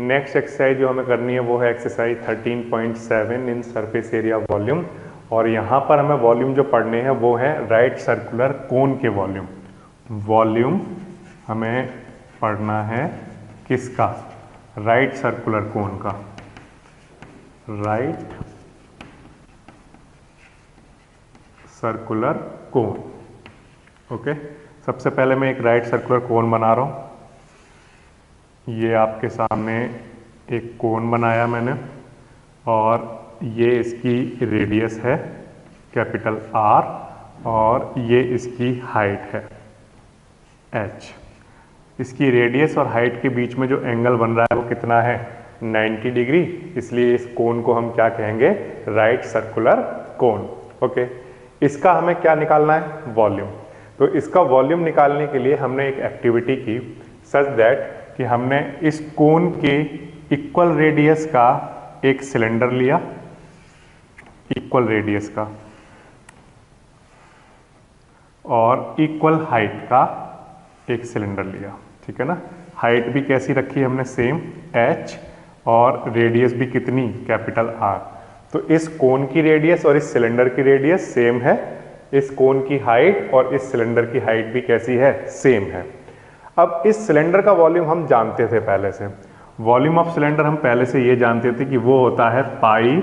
Next exercise जो हमें करनी है वो है exercise 13.7 in surface area volume. और यहाँ पर हमें वॉल्यूम जो पढ़ने हैं वो है राइट सर्कुलर कोन के वॉल्यूम। वॉल्यूम हमें पढ़ना है किसका? राइट सर्कुलर कोन का। राइट सर्कुलर कोन। ओके, सबसे पहले मैं एक राइट सर्कुलर कोन बना रहा हूँ। ये आपके सामने एक कोन बनाया मैंने और ये इसकी रेडियस है कैपिटल R और ये इसकी हाइट है H। इसकी रेडियस और हाइट के बीच में जो एंगल बन रहा है वो कितना है? 90 डिग्री। इसलिए इस कोन को हम क्या कहेंगे? राइट सर्कुलर कोन। ओके, इसका हमें क्या निकालना है? वॉल्यूम। तो इसका वॉल्यूम निकालने के लिए हमने एक एक्टिविटी की सच दैट कि हमने इस कोन के इक्वल रेडियस का एक सिलेंडर लिया, इक्वल रेडियस का, और इक्वल हाइट का एक सिलेंडर लिया। ठीक है ना? हाइट भी कैसी रखी हमने? सेम h, और रेडियस भी कितनी? Capital R। तो इस कोन की रेडियस और इस सिलेंडर की रेडियस सेम है। इस कोन की हाइट और इस सिलेंडर की हाइट भी कैसी है? सेम है। अब इस सिलेंडर का वॉल्यूम हम जानते थे पहले से। वॉल्यूम ऑफ सिलेंडर हम पहले से ये जानते थे कि वो होता है pi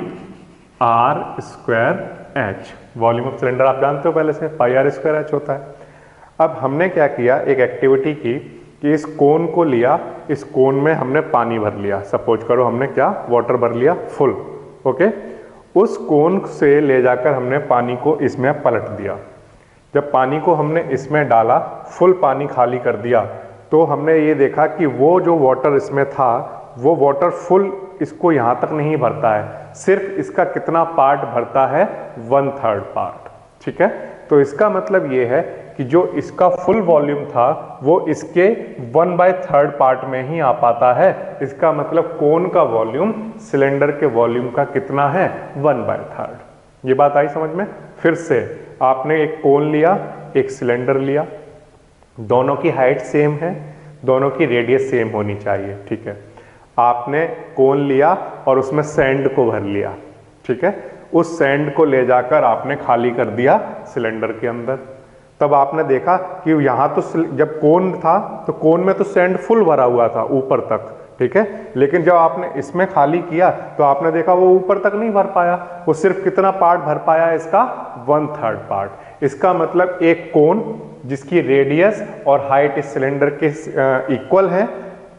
are square h. Volume of cylinder आप जानते हो पहले से, पाई आर स्क्वायर एच होता है। अब हमने क्या किया, एक एक्टिविटी की कि इस कोन को लिया, इस कोन में हमने पानी भर लिया। सपोज करो हमने क्या? वाटर भर लिया फुल। ओके, उस कोन से ले जाकर हमने पानी को इसमें पलट दिया। जब पानी को हमने इसमें डाला, फुल पानी खाली कर दिया, तो हमने ये देखा कि वो जो वाटर इसमें था वो वाटर फुल इसको यहाँ तक नहीं भरता है, सिर्फ इसका कितना पार्ट भरता है? 1/3 पार्ट। ठीक है, तो इसका मतलब ये है कि जो इसका फुल वॉल्यूम था वो इसके 1/3 पार्ट में ही आ पाता है। इसका मतलब कोन का वॉल्यूम सिलेंडर के वॉल्यूम का कितना है? 1/3। ये बात आई समझ में? फिर से आपने एक कोन लिया, एक सिलेंडर लिया, दोनों की हाइट सेम है, दोनों की रेडियस सेम होनी चाहिए। ठीक है, आपने कोन लिया और उसमें सैंड को भर लिया। ठीक है, उस सैंड को ले जाकर आपने खाली कर दिया सिलेंडर के अंदर। तब आपने देखा कि यहाँ तो जब कोन था तो कोन में तो सैंड फुल भरा हुआ था ऊपर तक। ठीक है, लेकिन जब आपने इसमें खाली किया तो आपने देखा वो ऊपर तक नहीं भर पाया, वो सिर्फ कितना पार्ट भर पाया? इसका 1/3 पार्ट। इसका मतलब एक कोन जिसकी रेडियस और हाइट इस सिलेंडर के इक्वल है,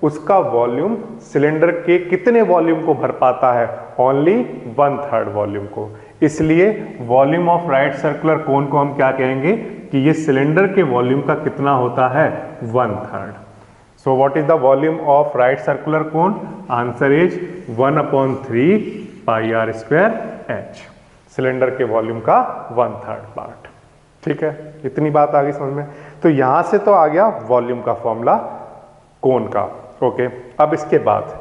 उसका वॉल्यूम सिलेंडर के कितने वॉल्यूम को भर पाता है? ओनली 1/3 वॉल्यूम को। इसलिए वॉल्यूम ऑफ राइट सर्कुलर कोन को हम क्या कहेंगे कि ये सिलेंडर के वॉल्यूम का कितना होता है? 1/3। So what is the volume of right circular cone? Answer is 1/3 pi are square H. Cylinder के वॉल्यूम का 1/3 पार्ट। ठीक है, इतनी बात आ गई समझ में? तो यहां से तो आ गया वॉल्यूम का फॉर्मूला कोन का। ओके, अब इसके बाद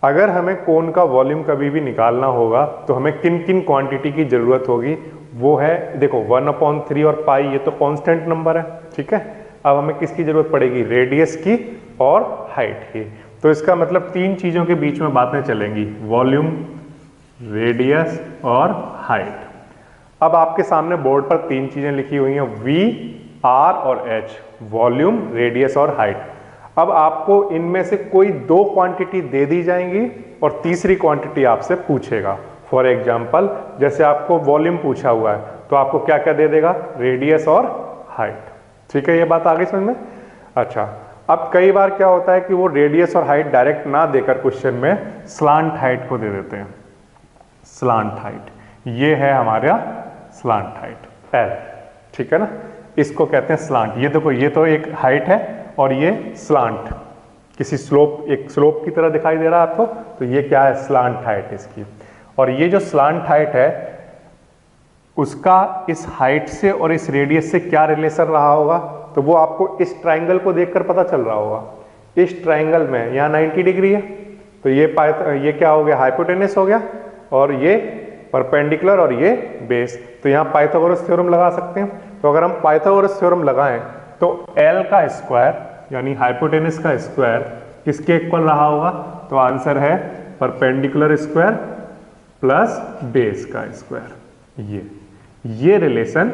अगर हमें कोन का वॉल्यूम कभी भी निकालना होगा तो हमें किन किन क्वांटिटी की जरूरत होगी? वो है, देखो 1/3 और पाई ये तो कांस्टेंट नंबर है। ठीक है, अब हमें किसकी जरूरत पड़ेगी? रेडियस की और हाइट की। तो इसका मतलब तीन चीजों के बीच में बातें चलेंगी, वॉल्यूम, रेडियस और हाइट। अब आपके सामने बोर्ड पर तीन चीजें लिखी हुई हैं, V, R और H, वॉल्यूम, रेडियस और हाइट। अब आपको इनमें से कोई दो क्वांटिटी दे दी जाएंगी और तीसरी क्वांटिटी आपसे पूछेगा। फॉर एग्जाम्पल, जैसे आपको वॉल्यूम पूछा हुआ है तो आपको क्या क्या दे देगा? रेडियस और हाइट। ठीक है, ये बात आ गई समझ में? अच्छा, अब कई बार क्या होता है कि वो रेडियस और हाइट डायरेक्ट ना देकर क्वेश्चन में स्लांट हाइट को दे देते हैं। स्लांट हाइट, ये है हमारा स्लांट हाइट L। ठीक है ना, इसको कहते हैं स्लांट। ये देखो, ये तो एक हाइट है और ये स्लांट, किसी स्लोप, एक स्लोप की तरह दिखाई दे रहा है आपको, तो ये क्या है? स्लांट हाइट इसकी। और ये जो स्लांट हाइट है उसका इस हाइट से और इस रेडियस से क्या रिलेशन रहा होगा? तो वो आपको इस ट्राइंगल को देखकर पता चल रहा होगा। इस ट्राइंगल में यहाँ 90 डिग्री है, तो ये क्या हो गया? हाइपोटेनस हो गया, और ये परपेंडिकुलर और ये बेस। तो यहाँ पाइथागोरस थ्योरम लगा सकते हैं। तो अगर हम पाइथागोरस थ्योरम लगाएं तो L का स्क्वायर यानी हाइपोटेनस का स्क्वायर किसके इक्वल रहा होगा? तो आंसर है परपेंडिकुलर स्क्वायर प्लस बेस का स्क्वायर। ये रिलेशन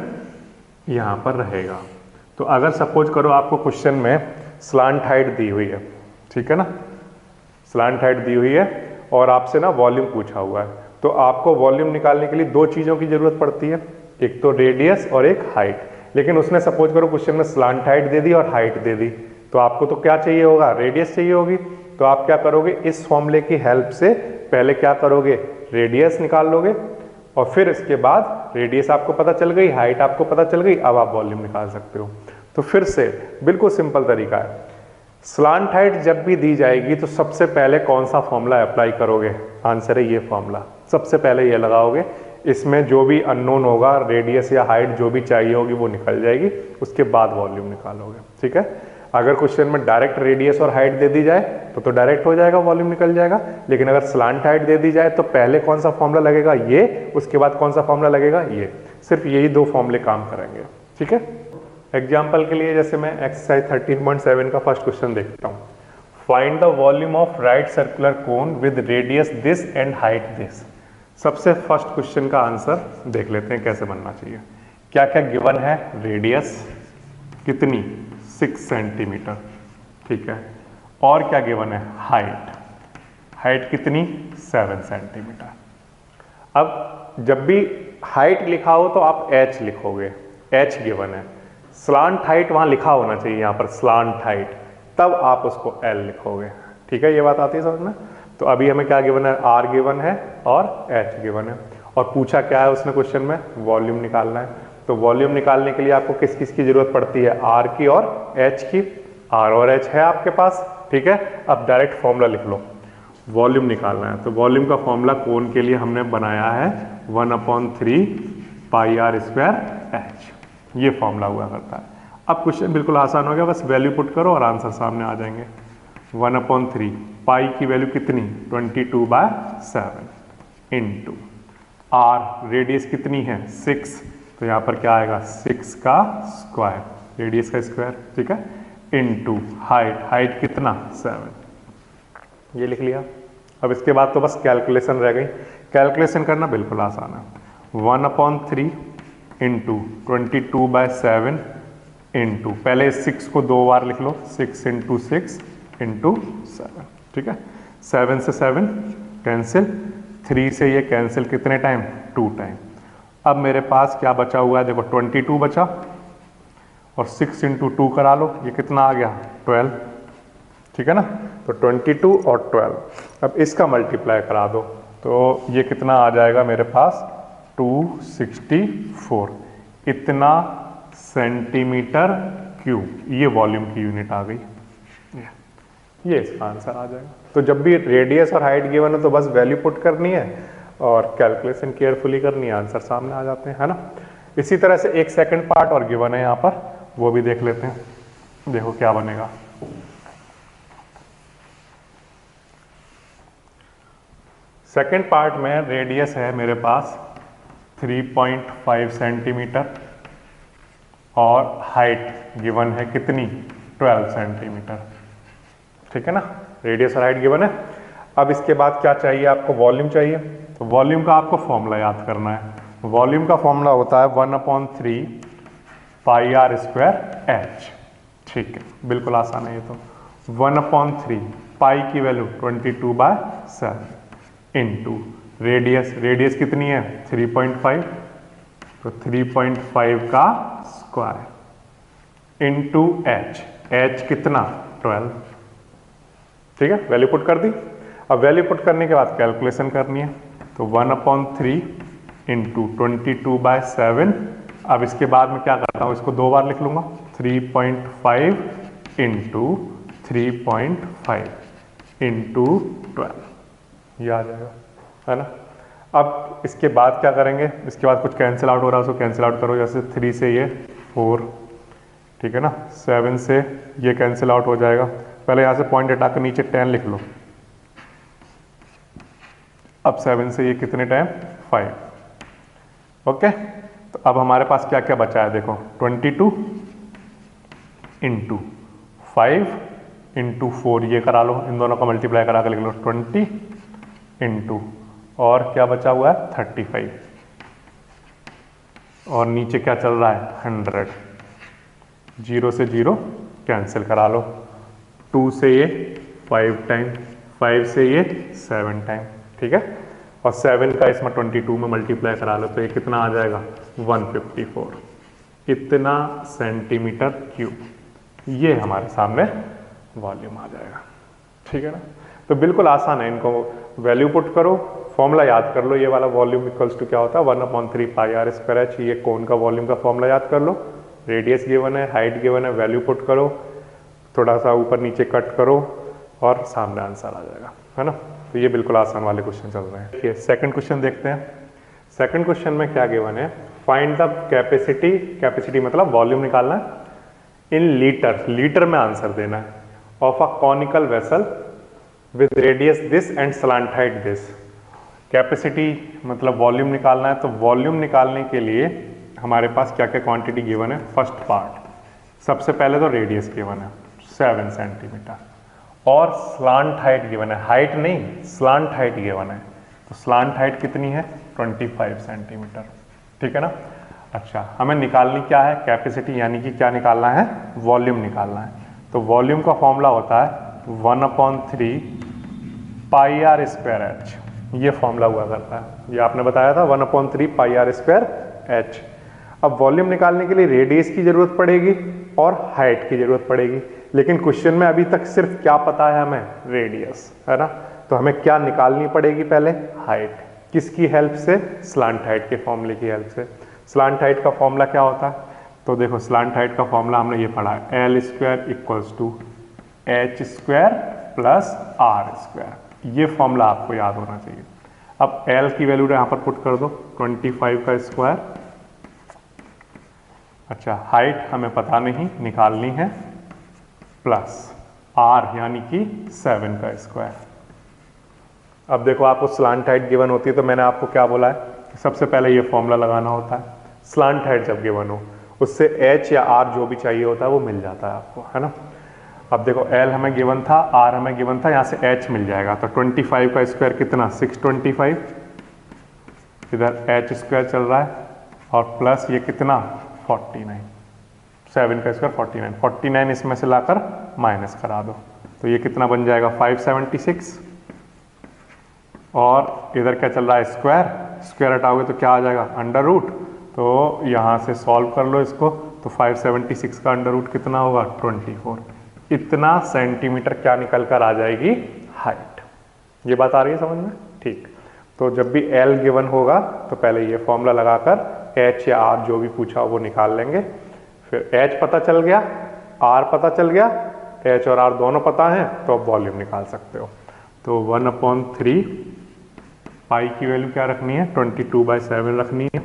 यहां पर रहेगा। तो अगर सपोज करो आपको क्वेश्चन में स्लांट हाइट दी हुई है, ठीक है ना, स्लांट हाइट दी हुई है और आपसे ना वॉल्यूम पूछा हुआ है, तो आपको वॉल्यूम निकालने के लिए दो चीज़ों की जरूरत पड़ती है, एक तो रेडियस और एक हाइट। लेकिन उसने सपोज करो क्वेश्चन में स्लांट हाइट दे दी और हाइट दे दी, तो आपको तो क्या चाहिए होगा, रेडियस चाहिए होगी। तो आप क्या करोगे, इस फॉर्मूले की हेल्प से पहले क्या करोगे, रेडियस निकाल लोगे और फिर इसके बाद रेडियस आपको पता चल गई, हाइट आपको पता चल गई, अब आप वॉल्यूम निकाल सकते हो। तो फिर से बिल्कुल सिंपल तरीका है, स्लांट हाइट जब भी दी जाएगी तो सबसे पहले कौन सा फॉर्मूला अप्लाई करोगे, आंसर है ये फॉर्मूला, सबसे पहले ये लगाओगे। इसमें जो भी अननोन होगा, रेडियस या हाइट जो भी चाहिए होगी वो निकल जाएगी, उसके बाद वॉल्यूम निकालोगे, ठीक है। अगर क्वेश्चन में डायरेक्ट रेडियस और हाइट दे दी जाए तो डायरेक्ट हो जाएगा, वॉल्यूम निकल जाएगा। लेकिन अगर स्लांट हाइट दे दी जाए तो पहले कौन सा फॉर्मूला लगेगा, ये, उसके बाद कौन सा फॉर्मूला लगेगा, ये। सिर्फ यही दो फॉर्मूले काम करेंगे, ठीक है। एग्जाम्पल के लिए जैसे मैं एक्सरसाइज 13.7 का फर्स्ट क्वेश्चन देखता हूँ। Find the volume of right circular cone with radius this and height this. सबसे फर्स्ट क्वेश्चन का आंसर देख लेते हैं कैसे बनना चाहिए। क्या क्या गिवन है, रेडियस कितनी, 6 सेंटीमीटर, ठीक है। और क्या गिवन है, हाइट, हाइट कितनी, 7 सेंटीमीटर। अब जब भी हाइट लिखा हो तो आप h लिखोगे, h गिवन है। स्लांट हाइट वहां लिखा होना चाहिए, यहाँ पर स्लांट हाइट, तब आप उसको l लिखोगे, ठीक है। ये बात आती है समझ में। तो अभी हमें क्या गिवन है, r गिवन है और h गिवन है। और पूछा क्या है उसने क्वेश्चन में, वॉल्यूम निकालना है। तो वॉल्यूम निकालने के लिए आपको किस किस की जरूरत पड़ती है, r की और h की। r और h है आपके पास, ठीक है। अब डायरेक्ट फॉर्मूला लिख लो, वॉल्यूम निकालना है। तो वॉल्यूम का फॉर्मूला कोन के लिए हमने बनाया है 1/3 पाई r स्क्वायर h, ये फॉर्मूला हुआ करता है। अब क्वेश्चन बिल्कुल आसान हो गया, बस वैल्यू पुट करो और आंसर सामने आ जाएंगे। 1/3 पाई की वैल्यू कितनी, 22/7 इंटू r, रेडियस कितनी है 6, तो यहाँ पर क्या आएगा 6 का स्क्वायर, रेडियस का स्क्वायर, ठीक है, इंटू हाइट, हाइट कितना 7, ये लिख लिया। अब इसके बाद तो बस कैलकुलेशन रह गई, कैलकुलेशन करना बिल्कुल आसान है। 1/3 इंटू 22/7 इंटू, पहले 6 को 2 बार लिख लो, 6 इंटू 6 इंटू 7, ठीक है। 7 से 7 कैंसिल, 3 से ये कैंसिल कितने टाइम, 2 टाइम। अब मेरे पास क्या बचा हुआ है, देखो 22 बचा और 6 इंटू 2 करा लो, ये कितना आ गया 12, ठीक है ना। तो 22 और 12, अब इसका मल्टीप्लाई करा दो तो ये कितना आ जाएगा मेरे पास 264, इतना सेंटीमीटर क्यूब, ये वॉल्यूम की यूनिट आ गई, ये इसका आंसर आ जाएगा। तो जब भी रेडियस और हाइट गिवन है तो बस वैल्यू पुट करनी है और कैलकुलेशन केयरफुली करनी है, आंसर सामने आ जाते हैं, है ना। इसी तरह से एक सेकंड पार्ट और गिवन है यहाँ पर, वो भी देख लेते हैं, देखो क्या बनेगा। सेकंड पार्ट में रेडियस है मेरे पास 3.5 सेंटीमीटर और हाइट गिवन है कितनी 12 सेंटीमीटर, ठीक है ना। रेडियस और हाइट गिवन है। अब इसके बाद क्या चाहिए आपको, वॉल्यूम चाहिए। तो वॉल्यूम का आपको फॉर्मूला याद करना है। वॉल्यूम का फॉर्मूला होता है 1/3 पाई r स्क्वायर h, ठीक है, बिल्कुल आसान है ये तो। 1/3 पाई की वैल्यू 22/7 इंटू रेडियस, रेडियस कितनी है 3.5, तो 3.5 का स्क्वायर इंटू h, h कितना 12, ठीक है, वैल्यू पुट कर दी। अब वैल्यू पुट करने के बाद कैलकुलेशन करनी है, तो 1/3 इंटू 22/7। अब इसके बाद में क्या करता हूँ, इसको 2 बार लिख लूंगा, 3.5 इंटू 3.5 इंटू 12, ये आ जाएगा, है ना। अब इसके बाद क्या करेंगे, इसके बाद कुछ कैंसिल आउट हो रहा है उसको कैंसिल आउट करो, जैसे 3 से ये 4, ठीक है ना, 7 से ये कैंसिल आउट हो जाएगा। पहले यहाँ से पॉइंट हटा कर नीचे 10 लिख लो। अब 7 से ये कितने टाइम 5, ओके। तो अब हमारे पास क्या क्या बचा है देखो, 22 इंटू 5 इंटू 4 ये करा लो, इन दोनों का मल्टीप्लाई करा कर लिख लो 20 इंटू, और क्या बचा हुआ है 35, और नीचे क्या चल रहा है 100, 0 से 0 कैंसिल करा लो, 2 से ये 5 टाइम, 5 से ये 7 टाइम, ठीक है, और 7 का इसमें 22 में मल्टीप्लाई करा लो तो ये कितना आ जाएगा 154, इतना सेंटीमीटर क्यूब, ये हमारे सामने वॉल्यूम आ जाएगा, ठीक है ना। तो बिल्कुल आसान है, इनको वैल्यू पुट करो, फॉर्मूला याद कर लो, ये वाला वॉल्यूम इक्वल्स टू क्या होता है 1/3 पाई आर स्क्वायर एच, ये कोन का वॉल्यूम का फॉर्मूला याद कर लो, रेडियस गिवन है, हाइट गिवन है, वैल्यू पुट करो, थोड़ा सा ऊपर नीचे कट करो और सामने आंसर आ जाएगा, है ना। तो ये बिल्कुल आसान वाले क्वेश्चन चल रहे हैं। ठीक है, सेकंड क्वेश्चन देखते हैं। सेकंड क्वेश्चन में क्या गिवन है, फाइंड द कैपेसिटी, कैपेसिटी मतलब वॉल्यूम निकालना है इन लीटर, लीटर में आंसर देना है, of a conical vessel with radius this and slant height this. Capacity मतलब वॉल्यूम निकालना है, तो वॉल्यूम निकालने के लिए हमारे पास क्या क्या क्वांटिटी गिवन है। फर्स्ट पार्ट, सबसे पहले तो रेडियस गिवन है 7 सेंटीमीटर, और स्लांट हाइट गिवन है, हाइट नहीं स्लांट हाइट गिवन है, तो स्लांट हाइट कितनी है 25 सेंटीमीटर, ठीक है ना। अच्छा, हमें निकालनी क्या है कैपेसिटी, यानी कि क्या निकालना है वॉल्यूम निकालना है। तो वॉल्यूम का फॉर्मूला होता है 1/3 पाई आर स्क्वायर एच, ये फॉर्मूला हुआ करता है, ये आपने बताया था 1/3 पाई आर स्क्वायर एच। अब वॉल्यूम निकालने के लिए रेडियस की जरूरत पड़ेगी और हाइट की जरूरत पड़ेगी, लेकिन क्वेश्चन में अभी तक सिर्फ क्या पता है हमें, रेडियस, है ना। तो हमें क्या निकालनी पड़ेगी पहले, हाइट, किसकी हेल्प से, स्लांट हाइट के फॉर्मूले की हेल्प से। स्लांट हाइट का फॉर्मूला क्या होता है, तो देखो स्लांट हाइट का फॉर्मूला हमने ये पढ़ा है, L square equals to H square plus R square, ये फॉर्मूला आपको याद होना चाहिए। अब एल की वैल्यू यहाँ पर पुट कर दो 25 का स्क्वायर, अच्छा हाइट हमें पता नहीं निकालनी है, प्लस आर यानी कि 7 का स्क्वायर। अब देखो आपको स्लांट हाइट गिवन होती है तो मैंने आपको क्या बोला है, सबसे पहले ये फॉर्मूला लगाना होता है, स्लांट हाइट जब गिवन हो उससे एच या आर जो भी चाहिए होता है वो मिल जाता है आपको, है ना। अब देखो एल हमें गिवन था, आर हमें गिवन था, यहाँ से एच मिल जाएगा, तो 25 का स्क्वायर कितना 625, इधर एच स्क्वायर चल रहा है, और प्लस ये कितना 49, 7 का स्क्वायर 49, 49 इसमें से लाकर माइनस करा दो, तो ये कितना बन जाएगा 576, और इधर क्या चल रहा है स्क्वायर, स्क्वायर हटाओगे तो क्या आ जाएगा अंडर रूट, तो यहाँ से सॉल्व कर लो इसको, तो 576 का अंडर रूट कितना होगा 24, इतना सेंटीमीटर क्या निकल कर आ जाएगी हाइट। ये बात आ रही है समझ में, ठीक। तो जब भी एल गिवन होगा तो पहले ये फॉर्मूला लगाकर एच या आर जो भी पूछा वो निकाल लेंगे, फिर एच पता चल गया, आर पता चल गया, एच और आर दोनों पता है, तो अब वॉल्यूम निकाल सकते हो। तो 1/3 पाई की वैल्यू क्या रखनी है 22/7 रखनी है,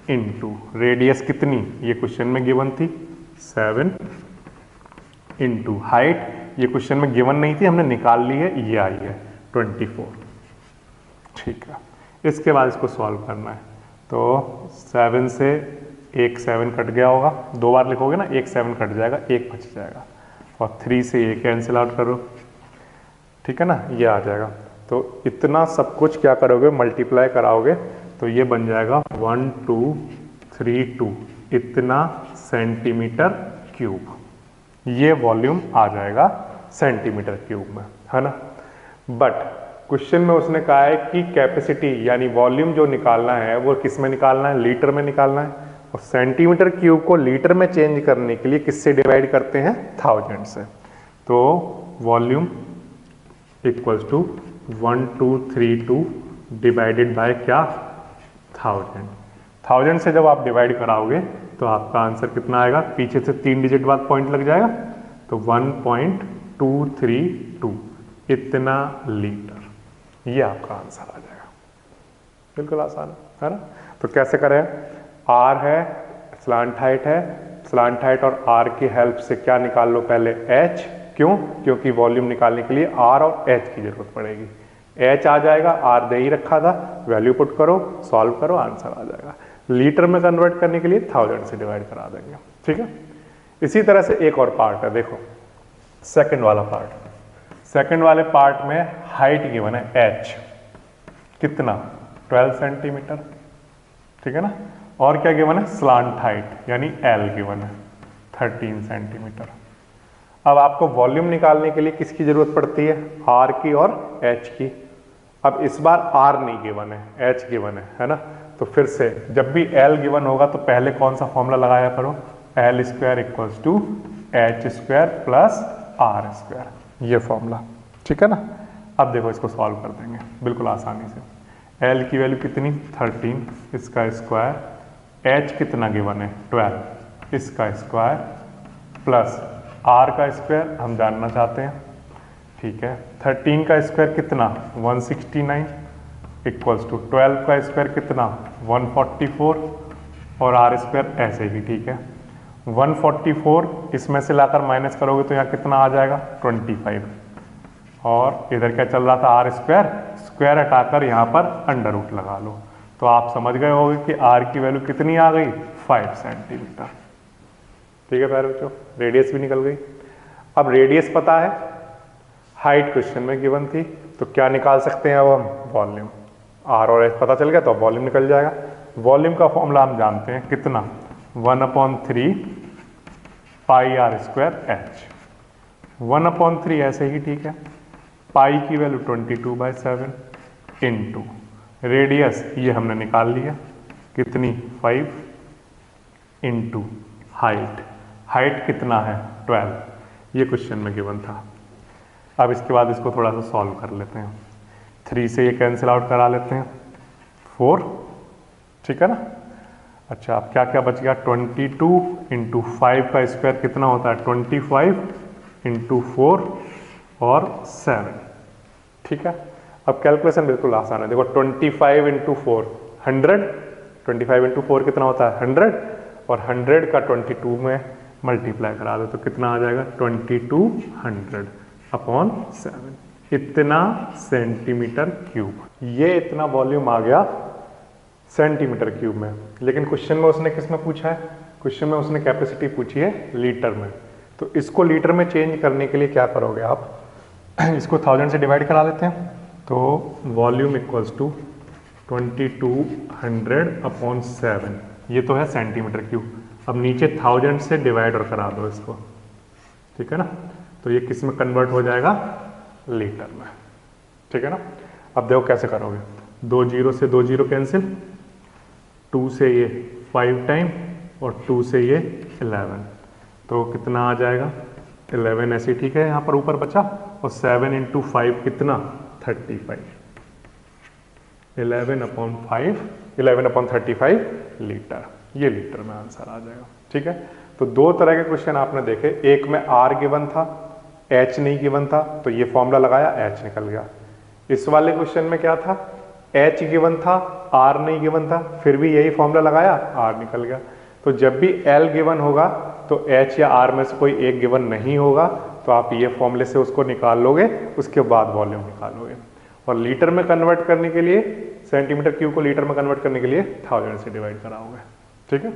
इनटू रेडियस कितनी, ये क्वेश्चन में गिवन थी 7, इनटू हाइट, ये क्वेश्चन में गिवन नहीं थी हमने निकाल ली है, ये आई है 24, ठीक है। इसके बाद इसको सॉल्व करना है, तो 7 से एक 7 कट गया होगा, दो बार लिखोगे ना, एक 7 कट जाएगा, एक बच जाएगा, और 3 से ये कैंसिल आउट करो, ठीक है ना, ये आ जाएगा। तो इतना सब कुछ क्या करोगे मल्टीप्लाई कराओगे तो ये बन जाएगा 1232, इतना सेंटीमीटर क्यूब, ये वॉल्यूम आ जाएगा सेंटीमीटर क्यूब में, है ना। बट क्वेश्चन में उसने कहा है कि कैपेसिटी यानी वॉल्यूम जो निकालना है वो किस में निकालना है, लीटर में निकालना है, और सेंटीमीटर क्यूब को लीटर में चेंज करने के लिए किससे डिवाइड करते हैं 1000 से। तो volume equals to 1232 divided by क्या 1000 से जब आप डिवाइड कराओगे तो आपका आंसर कितना आएगा, पीछे से 3 डिजिट बाद पॉइंट लग जाएगा, तो 1.232 इतना लीटर, ये आपका आंसर आ जाएगा। बिल्कुल आसान है ना। तो कैसे करें, आर है, स्लांट हाइट है, स्लांट हाइट और आर की हेल्प से क्या निकाल लो पहले एच, क्यों, क्योंकि वॉल्यूम निकालने के लिए आर और एच की जरूरत पड़ेगी, एच आ जाएगा, आर दे ही रखा था, वैल्यू पुट करो, सॉल्व करो, आंसर आ जाएगा। लीटर में कन्वर्ट करने के लिए 1000 से डिवाइड करा देंगे, ठीक है। इसी तरह से एक और पार्ट है, देखो सेकंड वाला पार्ट, सेकंड वाले पार्ट में हाइट गिवन है h, कितना 12 सेंटीमीटर, ठीक है ना, और क्या गिवन है स्लांट हाइट यानी L गिवन है 13 सेंटीमीटर। अब आपको वॉल्यूम निकालने के लिए किसकी जरूरत पड़ती है, R की और H की। अब इस बार R नहीं गिवन है, H गिवन है ना, तो फिर से जब भी L गिवन होगा तो पहले कौन सा फॉर्मूला लगाया करो, L square equals to H square plus R square, ये फॉर्मूला, ठीक है ना। अब देखो इसको सॉल्व कर देंगे बिल्कुल आसानी से। L की वैल्यू कितनी 13, इसका स्क्वायर, H कितना गिवन है 12, इसका स्क्वायर प्लस R का स्क्वायर हम जानना चाहते हैं, ठीक है। 13 का स्क्वायर कितना 169 इक्वल्स टू 12 का स्क्वायर कितना 144 और R स्क्वायर ऐसे ही, ठीक है। 144 इसमें से लाकर माइनस करोगे तो यहाँ कितना आ जाएगा 25, और इधर क्या चल रहा था R स्क्वायर, स्क्वायर हटाकर यहाँ पर अंडर रूट लगा लो, तो आप समझ गए होंगे कि R की वैल्यू कितनी आ गई 5 सेंटीमीटर, ठीक है प्यारे बच्चों। रेडियस भी निकल गई। अब रेडियस पता है, हाइट क्वेश्चन में गिवन थी, तो क्या निकाल सकते हैं अब हम, वॉल्यूम। R और H पता चल गया तो वॉल्यूम निकल जाएगा। वॉल्यूम का फॉर्मूला हम जानते हैं कितना 1/3 पाई R स्क्वायर H, 1/3 ऐसे ही, ठीक है। पाई की वैल्यू 22/7 इंटू रेडियस ये हमने निकाल लिया कितनी 5 इंटू हाइट, हाइट कितना है 12, ये क्वेश्चन में गिवन था। अब इसके बाद इसको थोड़ा सा सॉल्व कर लेते हैं, 3 से ये कैंसिल आउट करा लेते हैं 4, ठीक है ना। अच्छा अब क्या क्या बच गया 22 इंटू 5 का स्क्वायर कितना होता है 25 इंटू 4 और 7, ठीक है। अब कैलकुलेशन बिल्कुल आसान है, देखो 25 इंटू 4 100, 25 इंटू 4 कितना होता है 100, और 100 का 22 में मल्टीप्लाई करा दो तो कितना आ जाएगा 2200 अपॉन 7, इतना सेंटीमीटर क्यूब। ये इतना वॉल्यूम आ गया सेंटीमीटर क्यूब में। लेकिन क्वेश्चन में उसने किस में पूछा है, क्वेश्चन में उसने कैपेसिटी पूछी है लीटर में, तो इसको लीटर में चेंज करने के लिए क्या करोगे आप, इसको 1000 से डिवाइड करा लेते हैं, तो वॉल्यूम इक्वल्स टू 2200 अपॉन 7, ये तो है सेंटीमीटर क्यूब। अब नीचे 1000 से डिवाइड और करा दो इसको, ठीक है ना, तो ये किस में कन्वर्ट हो जाएगा लीटर में, ठीक है ना। अब देखो कैसे करोगे, 2 0 से 2 0 कैंसिल, 2 से ये 5 टाइम और 2 से ये 11, तो कितना आ जाएगा 11 ऐसे, ठीक है, यहाँ पर ऊपर बचा, और 7 इंटू 5 कितना 35, 11/5 लीटर, ये लीटर में आंसर आ जाएगा, ठीक है। तो दो तरह के क्वेश्चन आपने देखे, एक में R गिवन था H नहीं गिवन था, तो ये फॉर्मूला लगाया H निकल गया। इस वाले क्वेश्चन में क्या था, H गिवन था R नहीं गिवन था, फिर भी यही फॉर्मूला लगाया R निकल गया। तो जब भी L गिवन होगा तो H या R में से कोई एक गिवन नहीं होगा, तो आप ये फॉर्मूले से उसको निकाल लोगे, उसके बाद वॉल्यूम निकालोगे। और लीटर में कन्वर्ट करने के लिए, सेंटीमीटर क्यूब को लीटर में कन्वर्ट करने के लिए 1000 से डिवाइड कराओगे, ठीक है।